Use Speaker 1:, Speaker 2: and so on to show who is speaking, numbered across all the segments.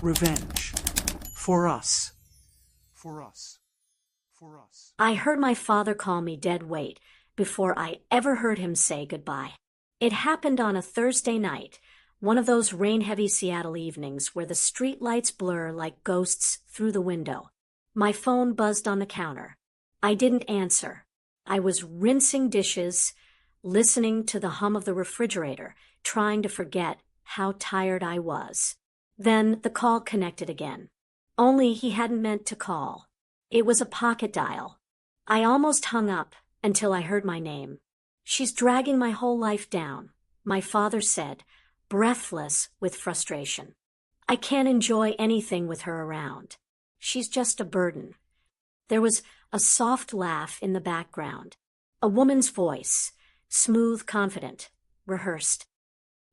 Speaker 1: revenge. For us. For us. For us.
Speaker 2: I heard my father call me dead weight before I ever heard him say goodbye. It happened on a Thursday night, one of those rain-heavy Seattle evenings where the streetlights blur like ghosts through the window. My phone buzzed on the counter. I didn't answer. I was rinsing dishes, listening to the hum of the refrigerator, trying to forget how tired I was. Then the call connected again. Only he hadn't meant to call. It was a pocket dial. I almost hung up until I heard my name. "She's dragging my whole life down," my father said, breathless with frustration. "I can't enjoy anything with her around. She's just a burden." There was a soft laugh in the background. A woman's voice, smooth, confident, rehearsed.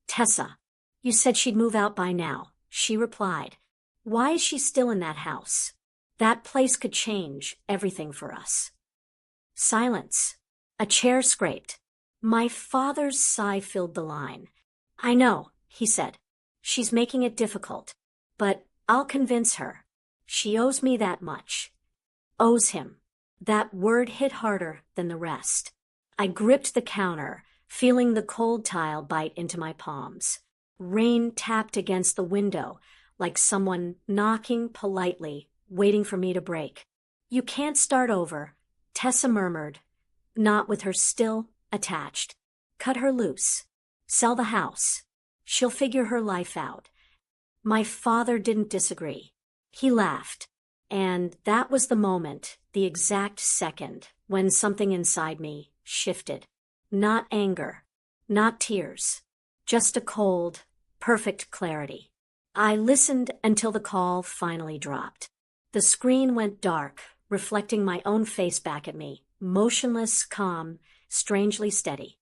Speaker 2: "Tessa, you said she'd move out by now," she replied. "Why is she still in that house? That place could change everything for us." Silence. A chair scraped. My father's sigh filled the line. "I know," he said. "She's making it difficult. But I'll convince her. She owes me that much." Owes him. That word hit harder than the rest. I gripped the counter, feeling the cold tile bite into my palms. Rain tapped against the window, like someone knocking politely, waiting for me to break. "You can't start over," Tessa murmured, not with her still attached. "Cut her loose. Sell the house. She'll figure her life out." My father didn't disagree. He laughed. And that was the moment, the exact second, when something inside me shifted. Not anger, not tears, just a cold, perfect clarity. I listened until the call finally dropped. The screen went dark, reflecting my own face back at me, motionless, calm, strangely steady.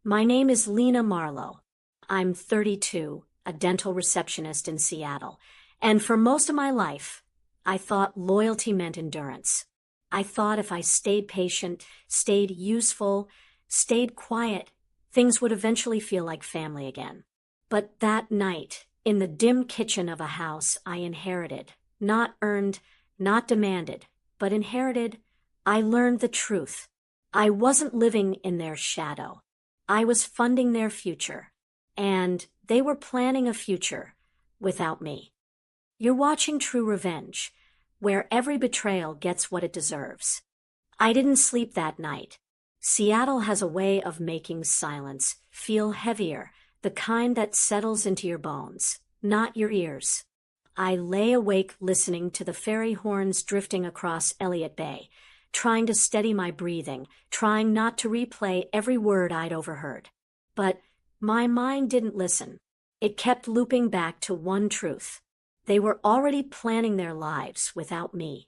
Speaker 2: "My name is Lena Marlowe. I'm 32, a dental receptionist in Seattle, and for most of my life, I thought loyalty meant endurance. I thought if I stayed patient, stayed useful, stayed quiet, things would eventually feel like family again. But that night, in the dim kitchen of a house I inherited, not earned, not demanded, but inherited, I learned the truth. I wasn't living in their shadow. I was funding their future. And they were planning a future without me. You're watching True Revenge, where every betrayal gets what it deserves. I didn't sleep that night. Seattle has a way of making silence feel heavier, the kind that settles into your bones, not your ears. I lay awake listening to the ferry horns drifting across Elliott Bay, trying to steady my breathing, trying not to replay every word I'd overheard. But my mind didn't listen. It kept looping back to one truth. They were already planning their lives without me.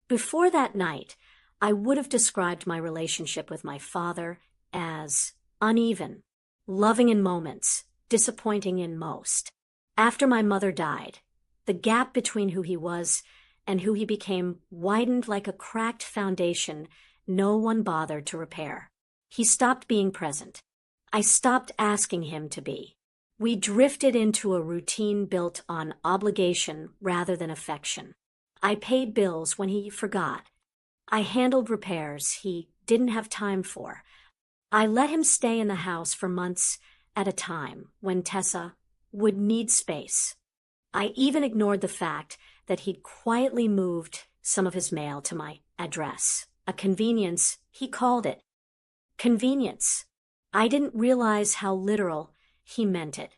Speaker 2: Before that night, I would have described my relationship with my father as uneven, loving in moments, disappointing in most. After my mother died, the gap between who he was and who he became widened like a cracked foundation no one bothered to repair. He stopped being present. I stopped asking him to be. We drifted into a routine built on obligation rather than affection. I paid bills when he forgot. I handled repairs he didn't have time for. I let him stay in the house for months at a time when Tessa would need space. I even ignored the fact that he'd quietly moved some of his mail to my address. A convenience, he called it. Convenience. I didn't realize how literal he meant it.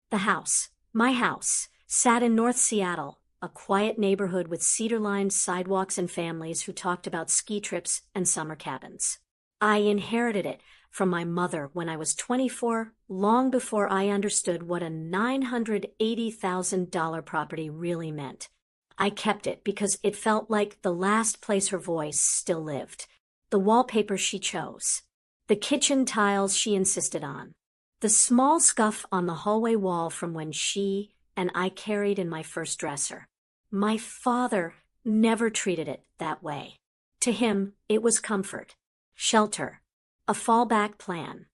Speaker 2: The house, my house, sat in North Seattle, a quiet neighborhood with cedar-lined sidewalks and families who talked about ski trips and summer cabins. I inherited it from my mother when I was 24, long before I understood what a $980,000 property really meant. I kept it because it felt like the last place her voice still lived. The wallpaper she chose. The kitchen tiles she insisted on. The small scuff on the hallway wall from when she and I carried in my first dresser. My father never treated it that way. To him, it was comfort, shelter, a fallback plan.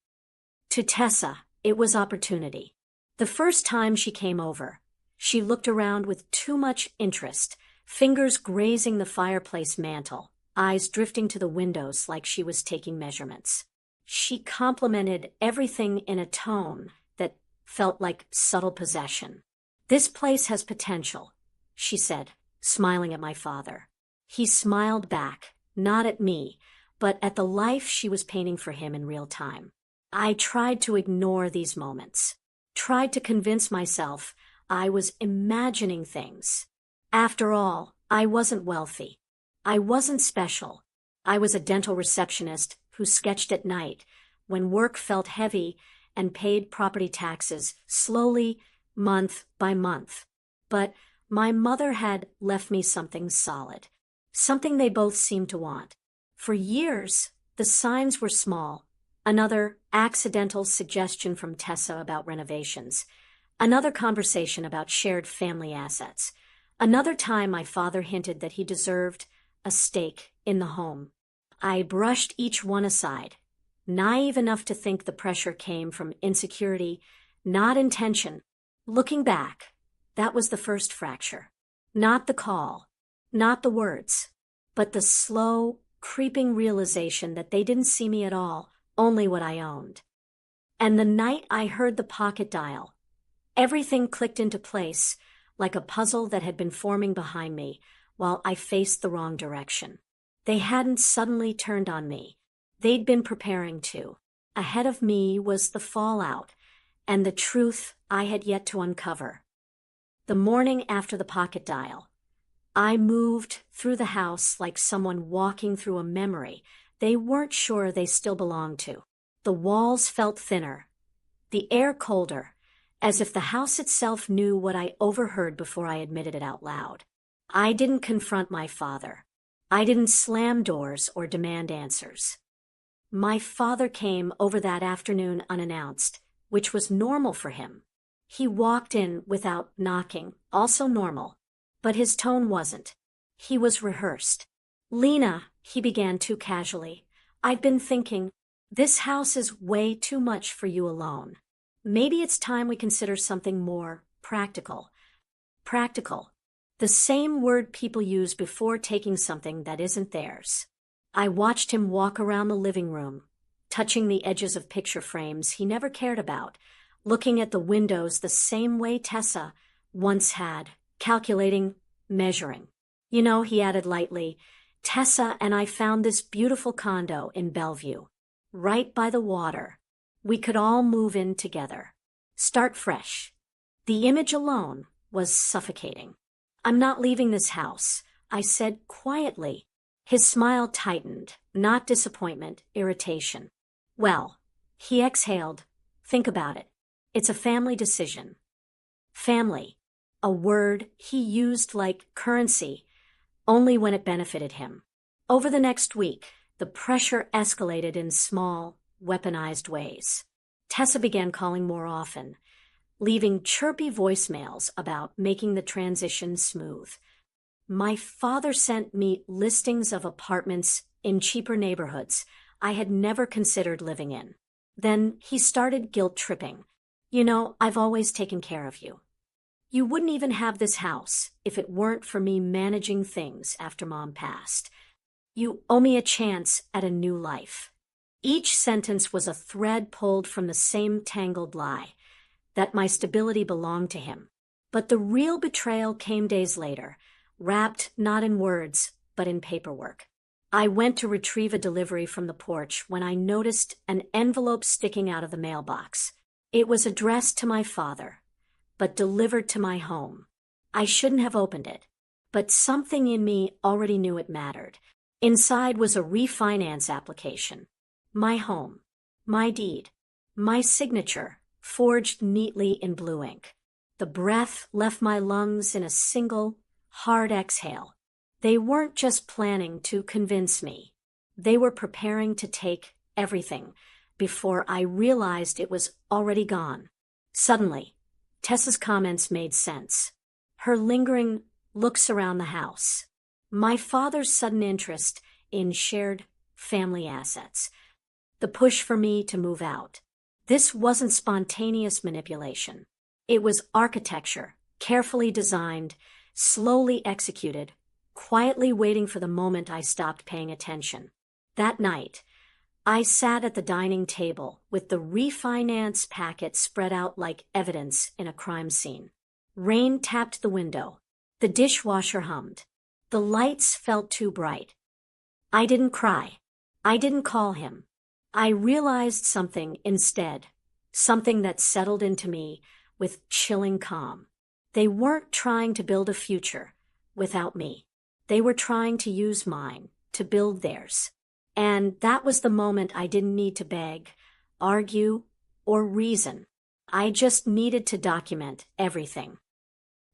Speaker 2: To Tessa, it was opportunity. The first time she came over, She looked around with too much interest, fingers grazing the fireplace mantel, eyes drifting to the windows like she was taking measurements. She complimented everything in a tone that felt like subtle possession. "This place has potential," she said, smiling at my father. He smiled back, not at me, but at the life she was painting for him in real time. I tried to ignore these moments, tried to convince myself I was imagining things. After all, I wasn't wealthy. I wasn't special. I was a dental receptionist who sketched at night when work felt heavy and paid property taxes slowly, month by month. But my mother had left me something solid, something they both seemed to want. For years, the signs were small. Another accidental suggestion from Tessa about renovations. Another conversation about shared family assets. Another time my father hinted that he deserved a stake in the home. I brushed each one aside, naive enough to think the pressure came from insecurity, not intention. Looking back, that was the first fracture. Not the call, not the words, but the slow, creeping realization that they didn't see me at all, only what I owned. And the night I heard the pocket dial, everything clicked into place like a puzzle that had been forming behind me while I faced the wrong direction. They hadn't suddenly turned on me. They'd been preparing to. Ahead of me was the fallout and the truth I had yet to uncover. The morning after the pocket dial, I moved through the house like someone walking through a memory they weren't sure they still belonged to. The walls felt thinner, the air colder, as if the house itself knew what I overheard before I admitted it out loud. I didn't confront my father. I didn't slam doors or demand answers. My father came over that afternoon unannounced, which was normal for him. He walked in without knocking, also normal, but his tone wasn't. He was rehearsed. "Lena," he began too casually, "I've been thinking, this house is way too much for you alone. Maybe it's time we consider something more practical." Practical. The same word people use before taking something that isn't theirs. I watched him walk around the living room, touching the edges of picture frames he never cared about, looking at the windows the same way Tessa once had, calculating, measuring. "You know," he added lightly, "Tessa and I found this beautiful condo in Bellevue, right by the water. We could all move in together. Start fresh." The image alone was suffocating. "I'm not leaving this house," I said quietly. His smile tightened, not disappointment, irritation. "Well," he exhaled, "think about it. It's a family decision." Family, a word he used like currency, only when it benefited him. Over the next week, the pressure escalated in small, weaponized ways. Tessa began calling more often, leaving chirpy voicemails about making the transition smooth. My father sent me listings of apartments in cheaper neighborhoods I had never considered living in. Then he started guilt-tripping. "You know, I've always taken care of you. You wouldn't even have this house if it weren't for me managing things after Mom passed. You owe me a chance at a new life." Each sentence was a thread pulled from the same tangled lie, that my stability belonged to him. But the real betrayal came days later, wrapped not in words, but in paperwork. I went to retrieve a delivery from the porch when I noticed an envelope sticking out of the mailbox. It was addressed to my father, but delivered to my home. I shouldn't have opened it, but something in me already knew it mattered. Inside was a refinance application. My home, my deed, my signature, forged neatly in blue ink. The breath left my lungs in a single, hard exhale. They weren't just planning to convince me. They were preparing to take everything before I realized it was already gone. Suddenly, Tessa's comments made sense. Her lingering looks around the house. My father's sudden interest in shared family assets. The push for me to move out. This wasn't spontaneous manipulation. It was architecture, Carefully designed, slowly executed, quietly waiting for the moment I stopped paying attention. That night, I sat at the dining table with the refinance packet spread out like evidence in a crime scene. Rain tapped the window. The dishwasher hummed. The lights felt too bright. I didn't cry. I didn't call him. I realized something instead, something that settled into me with chilling calm. They weren't trying to build a future without me. They were trying to use mine to build theirs. And that was the moment I didn't need to beg, argue, or reason. I just needed to document everything.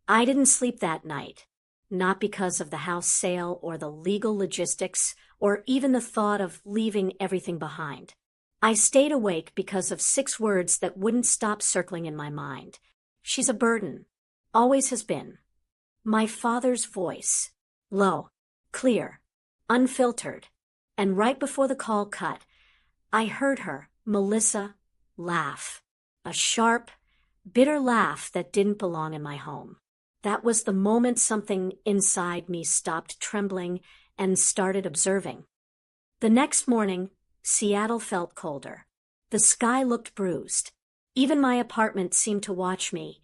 Speaker 2: I didn't sleep that night, not because of the house sale or the legal logistics or even the thought of leaving everything behind. I stayed awake because of 6 words that wouldn't stop circling in my mind. She's a burden. Always has been. My father's voice. Low, clear, unfiltered. And right before the call cut, I heard her, Melissa, laugh. A sharp, bitter laugh that didn't belong in my home. That was the moment something inside me stopped trembling and started observing. The next morning, Seattle felt colder. The sky looked bruised. Even my apartment seemed to watch me,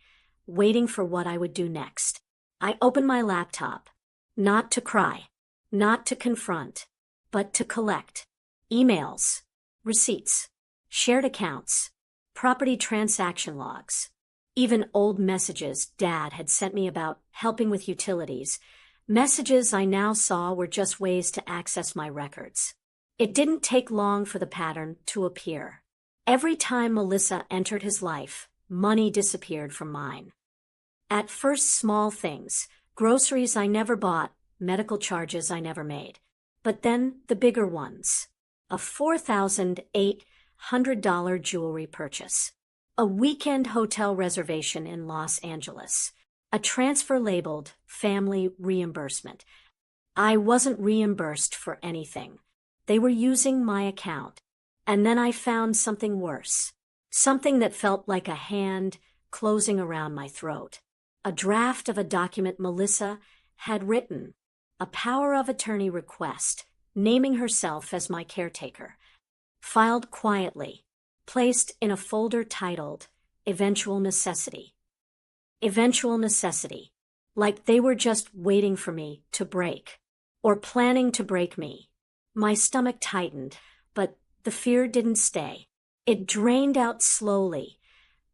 Speaker 2: waiting for what I would do next. I opened my laptop, not to cry, not to confront, but to collect emails, receipts, shared accounts, property transaction logs, even old messages Dad had sent me about helping with utilities. Messages I now saw were just ways to access my records. It didn't take long for the pattern to appear. Every time Melissa entered his life, money disappeared from mine. At first, small things, groceries I never bought, medical charges I never made. But then the bigger ones. A $4,800 jewelry purchase. A weekend hotel reservation in Los Angeles. A transfer labeled family reimbursement. I wasn't reimbursed for anything. They were using my account. And then I found something worse. Something that felt like a hand closing around my throat. A draft of a document Melissa had written. A power of attorney request, naming herself as my caretaker. Filed quietly, placed in a folder titled Eventual Necessity. Eventual necessity. Like they were just waiting for me to break. Or planning to break me. My stomach tightened, but the fear didn't stay. It drained out slowly,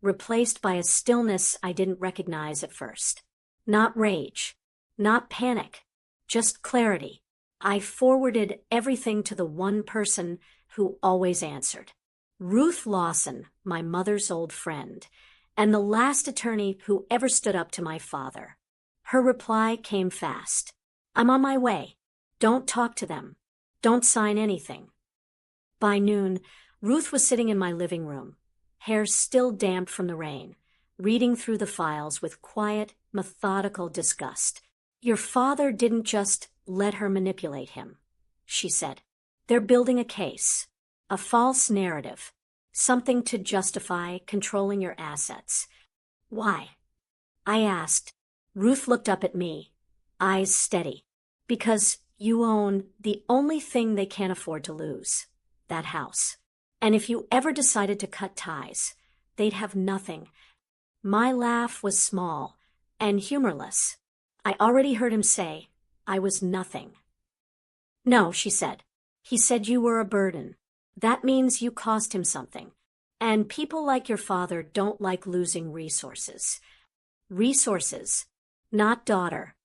Speaker 2: replaced by a stillness I didn't recognize at first. Not rage. Not panic. Just clarity. I forwarded everything to the one person who always answered. Ruth Lawson, my mother's old friend, and the last attorney who ever stood up to my father. Her reply came fast. I'm on my way. Don't talk to them. Don't sign anything. By noon, Ruth was sitting in my living room, hair still damp from the rain, reading through the files with quiet, methodical disgust. Your father didn't just let her manipulate him, she said. They're building a case, a false narrative, something to justify controlling your assets. Why? I asked. Ruth looked up at me, eyes steady. Because you own the only thing they can't afford to lose, that house. And if you ever decided to cut ties, they'd have nothing. My laugh was small and humorless. I already heard him say I was nothing. No, she said. He said you were a burden. That means you cost him something. And people like your father don't like losing resources. Resources, not daughter.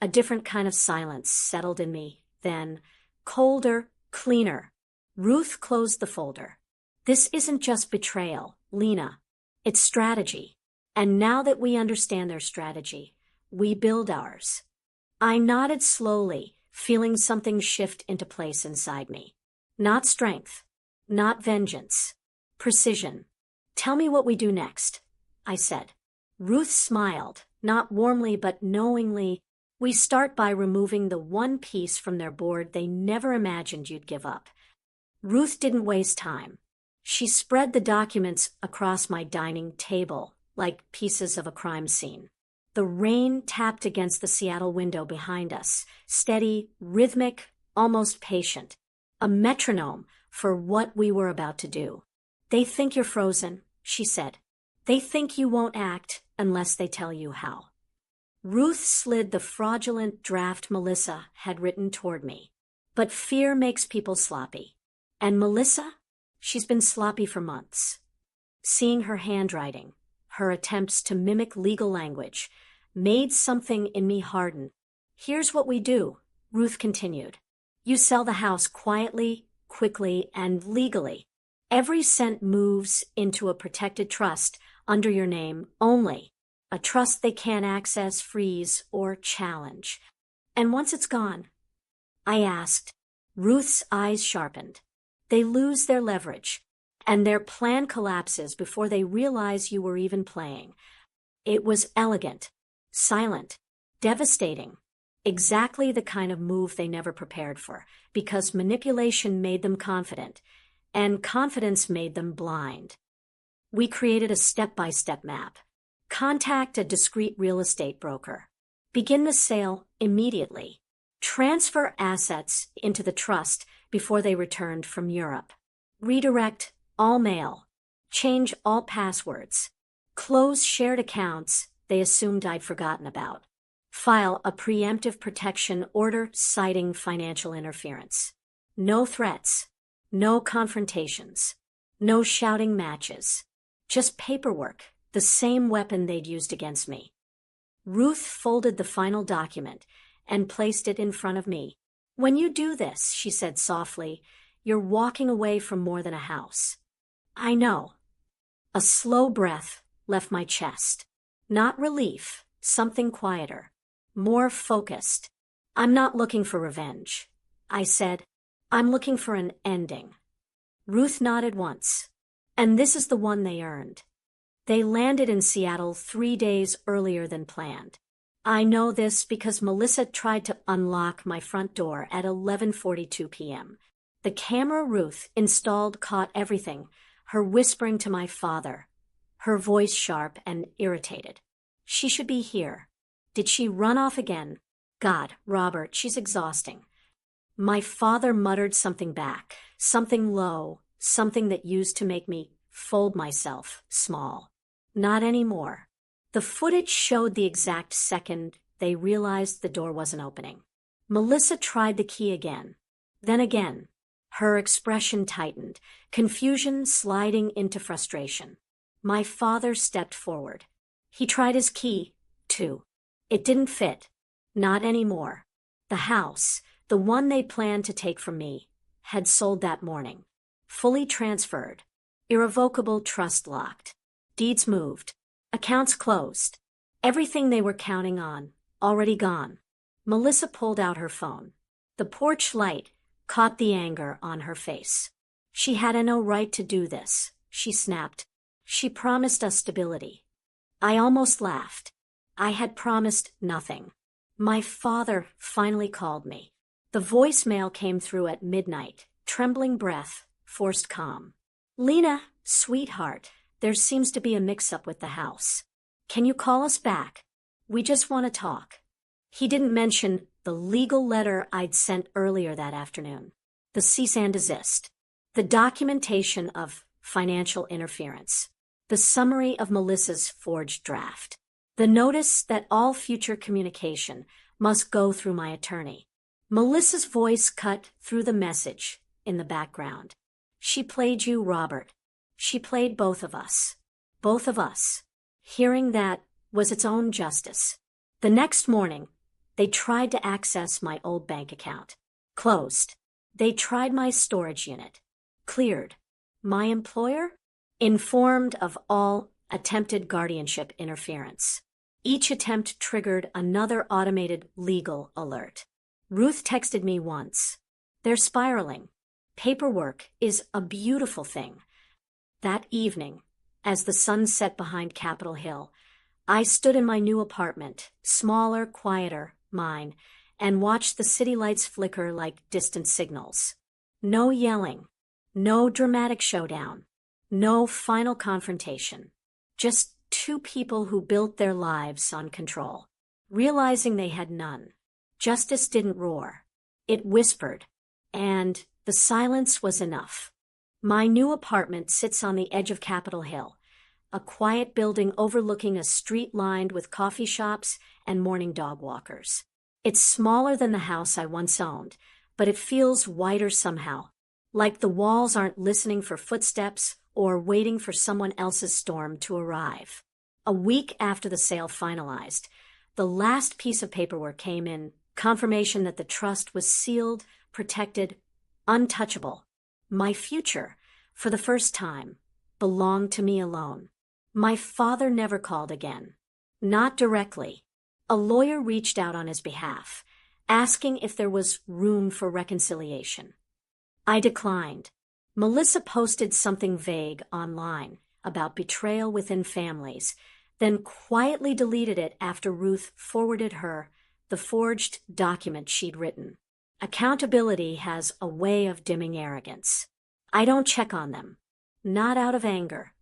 Speaker 2: A different kind of silence settled in me, then, colder, cleaner. Ruth closed the folder. This isn't just betrayal, Lena. It's strategy. And now that we understand their strategy, we build ours. I nodded slowly, feeling something shift into place inside me. Not strength, not vengeance, precision. Tell me what we do next, I said. Ruth smiled, not warmly but knowingly. We start by removing the one piece from their board they never imagined you'd give up. Ruth didn't waste time. She spread the documents across my dining table like pieces of a crime scene. The rain tapped against the Seattle window behind us, steady, rhythmic, almost patient. A metronome for what we were about to do. "They think you're frozen," she said. "They think you won't act unless they tell you how." Ruth slid the fraudulent draft Melissa had written toward me. But fear makes people sloppy. And Melissa? She's been sloppy for months. Seeing her handwriting, her attempts to mimic legal language, made something in me harden. "Here's what we do," Ruth continued. "You sell the house quietly, quickly, and legally. Every cent moves into a protected trust under your name only. A trust they can't access, freeze, or challenge. And once it's gone," I asked. Ruth's eyes sharpened. "They lose their leverage, and their plan collapses before they realize you were even playing." It was elegant, silent, devastating. Exactly the kind of move they never prepared for, because manipulation made them confident, and confidence made them blind. We created a step-by-step map. Contact a discreet real estate broker. Begin the sale immediately. Transfer assets into the trust before they returned from Europe. Redirect all mail. Change all passwords. Close shared accounts they assumed I'd forgotten about. File a preemptive protection order citing financial interference. No threats. No confrontations. No shouting matches. Just paperwork, the same weapon they'd used against me. Ruth folded the final document and placed it in front of me. "When you do this," she said softly, "you're walking away from more than a house." "I know." A slow breath left my chest. Not relief, something quieter, more focused. "I'm not looking for revenge," I said. "I'm looking for an ending." Ruth nodded once. "And this is the one they earned." They landed in Seattle 3 days earlier than planned. I know this because Melissa tried to unlock my front door at 11:42 p.m. The camera Ruth installed caught everything, her whispering to my father, her voice sharp and irritated. "She should be here. Did she run off again? God, Robert, she's exhausting." My father muttered something back, something low, something that used to make me fold myself small. Not anymore. The footage showed the exact second they realized the door wasn't opening. Melissa tried the key again. Then again. Her expression tightened, confusion sliding into frustration. My father stepped forward. He tried his key, too. It didn't fit. Not anymore. The house, the one they planned to take from me, had sold that morning. Fully transferred. Irrevocable trust locked. Deeds moved. Accounts closed. Everything they were counting on, already gone. Melissa pulled out her phone. The porch light caught the anger on her face. "She had no right to do this," she snapped. "She promised us stability." I almost laughed. I had promised nothing. My father finally called me. The voicemail came through at midnight, trembling breath, forced calm. "Lena, sweetheart, there seems to be a mix-up with the house. Can you call us back? We just want to talk." He didn't mention the legal letter I'd sent earlier that afternoon, the cease and desist, the documentation of financial interference, the summary of Melissa's forged draft, the notice that all future communication must go through my attorney. Melissa's voice cut through the message in the background. "She played you, Robert. She played both of us. Both of us." Hearing that was its own justice. The next morning, they tried to access my old bank account. Closed. They tried my storage unit. Cleared. My employer? Informed of all attempted guardianship interference. Each attempt triggered another automated legal alert. Ruth texted me once. "They're spiraling. Paperwork is a beautiful thing." That evening, as the sun set behind Capitol Hill, I stood in my new apartment, smaller, quieter, mine, and watched the city lights flicker like distant signals. No yelling, no dramatic showdown, no final confrontation, just two people who built their lives on control. Realizing they had none, justice didn't roar. It whispered, and the silence was enough. My new apartment sits on the edge of Capitol Hill, a quiet building overlooking a street lined with coffee shops and morning dog walkers. It's smaller than the house I once owned, but it feels wider somehow, like the walls aren't listening for footsteps or waiting for someone else's storm to arrive. A week after the sale finalized, the last piece of paperwork came in, confirmation that the trust was sealed, protected, untouchable. My future, for the first time, belonged to me alone. My father never called again. Not directly. A lawyer reached out on his behalf, asking if there was room for reconciliation. I declined. Melissa posted something vague online about betrayal within families, then quietly deleted it after Ruth forwarded her the forged document she'd written. Accountability has a way of dimming arrogance. I don't check on them. Not out of anger.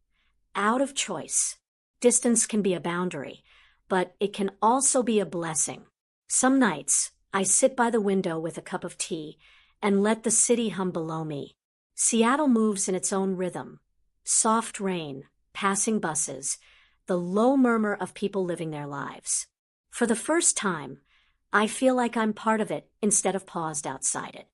Speaker 2: Out of choice. Distance can be a boundary, but it can also be a blessing. Some nights, I sit by the window with a cup of tea and let the city hum below me. Seattle moves in its own rhythm. Soft rain, passing buses, the low murmur of people living their lives. For the first time, I feel like I'm part of it instead of paused outside it.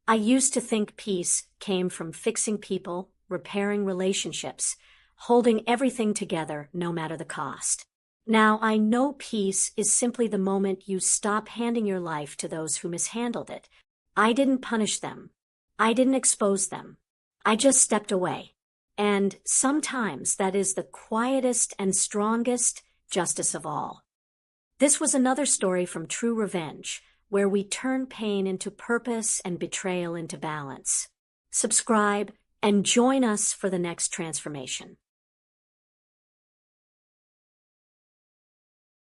Speaker 2: I used to think peace came from fixing people, repairing relationships, holding everything together no matter the cost. Now I know peace is simply the moment you stop handing your life to those who mishandled it. I didn't punish them. I didn't expose them. I just stepped away. And sometimes that is the quietest and strongest justice of all. This was another story from True Revenge, where we turn pain into purpose and betrayal into balance. Subscribe and join us for the next transformation.